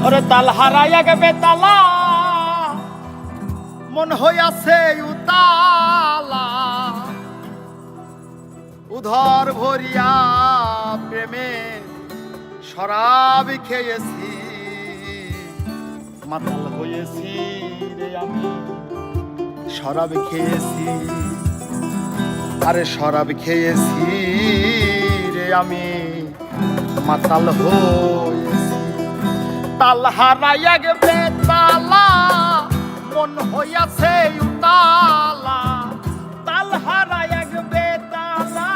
ওরে তাল হারাইয়া গেবে তালা মন হইয়াছে উতালা উধর ভরিয়া প্রেমে শরাব খেয়েছি মাতাল হয়েছি রে আমি শরাব খেয়েছি আরে শরাব খেয়েছি রে আমি মাতাল হয়েছি তাল হারাইয়া গেবে তালা মন হইয়াছে উতালা তাল হারাইয়া গেবে তালা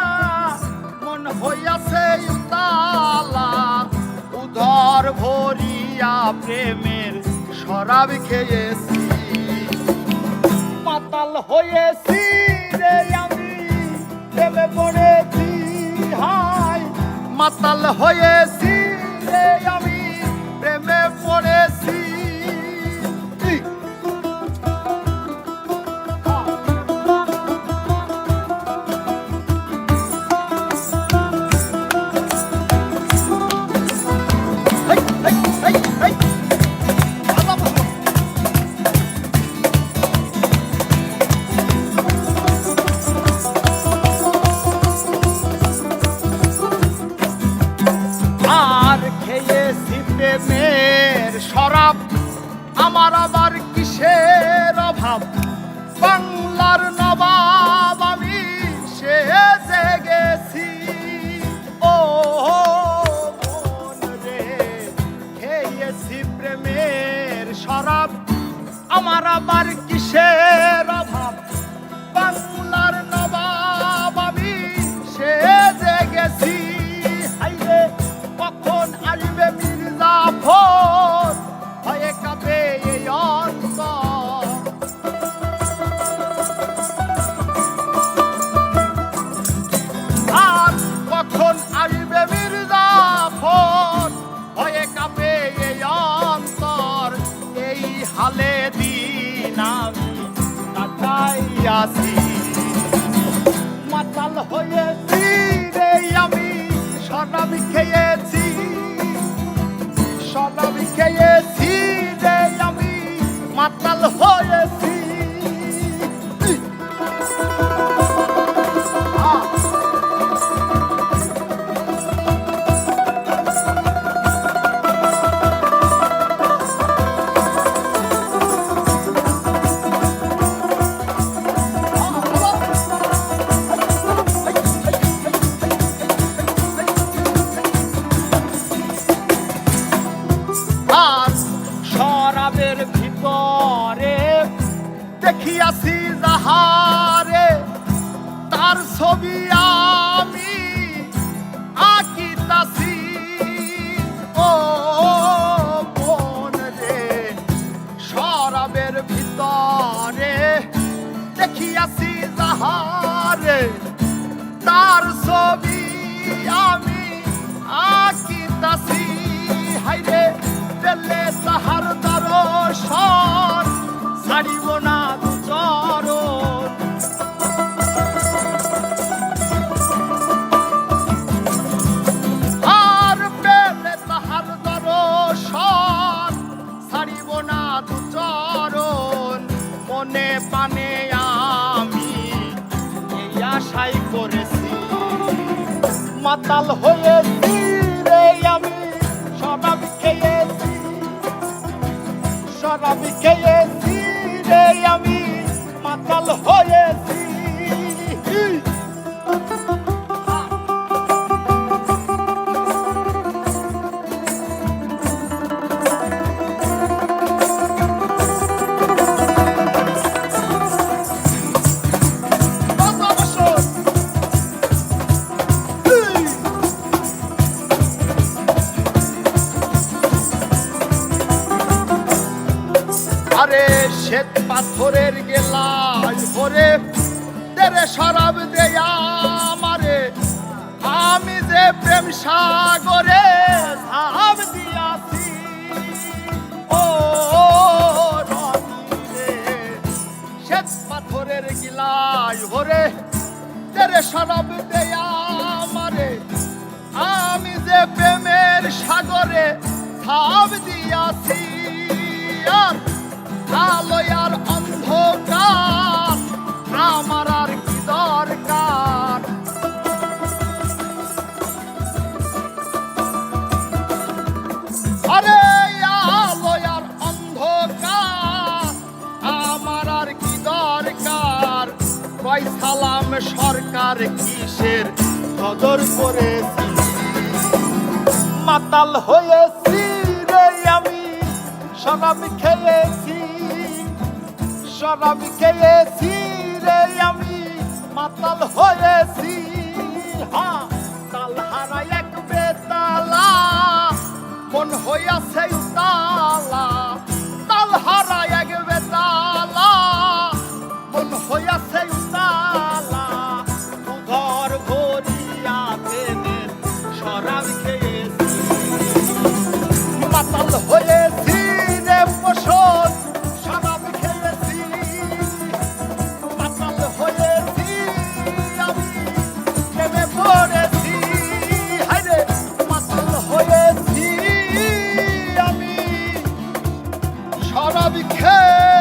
মন হইয়াছে উতালা উধর ভরিয়া প্রেমের শরাব খেয়েছি মাতাল হয়েছি রে আমি প্রেমে পড়েছি হাই মাতাল হয়েছি রে আমি প্রেমে পড়েছি প্রেমের শরাব আমার আবার কিসের অভাব বাংলার নবাব আমি সেজে গেছি ও মন রে খেয়েছি প্রেমের শরাব আমার আবার কিসের অভাব বাংলার নবাব আমি সেজে গেছি হাইরে কখন আসবে মির্জাফর হয়ে কাঁপে এই অন্তর আর কখন আসবে মির্জাফর হয়ে কাঁপে এই অন্তর এই হালে দিন আমি কাটাইয়াছি মাতাল হয়েছি রে আমি শরাব খেয়েছি শরাব খেয়েছি রে আমি মাতাল হয়েছি শরাবের ভিতরে দেখিয়াছি যাহারে তার ছবি আমি আঁকিতাছি ও মন রে শরাবের ভিতরে দেখিয়াছি যাহারে তার ছবি আমি আঁকিতাছি হাইরে পেলে তাহার দর্শন ছাড়িব না চরণ আর পেলে তাহার দর্শন ছাড়িব না চরণ মনে পানে আমি এই আশাই করেছি মাতাল হয়েছি রে আমি শরাব খেয়েছি শরাব খেয়েছি রে আমি মাতাল হয়েছি আরে শ্বেত পাথরের গেলায় ভরে তেরে শরাব দেয়া আমারে আমি যে প্রেম সাগরে ঝাঁপ দিয়াছি ও রনি রে শ্বেত পাথরের গিলায় ভরে তেরে শরাব দেয়া আমারে আমি যে প্রেমের সাগরে ভাব দিয়াছি আর আলো আর অন্ধকার আমার আর কি দরকার। আরে আলো আর অন্ধকার আমার আর কি দরকার। কয় সালাম সরকার কিসের কদর করেছি। মাতাল হয়েছি রে আমি, শরাব খেয়েছি, শরাব খেয়েছি রে আমি, মাতাল হয়েছি। হ্যাঁ, তাল হারা এক বেতালা মন হইয়াছে উতালা, তাল হারা এক বেতালা মন হইয়াছে উতালা। ঘর ভরিয়া দেনের শরাব খেয়েছি, মাতাল হয়েছি রে বসত শরাব খেয়েছি, মাতাল হয়েছি আমি প্রেমে পড়েছি। হায়রে মাতাল হয়েছি আমি শরাব খেয়ে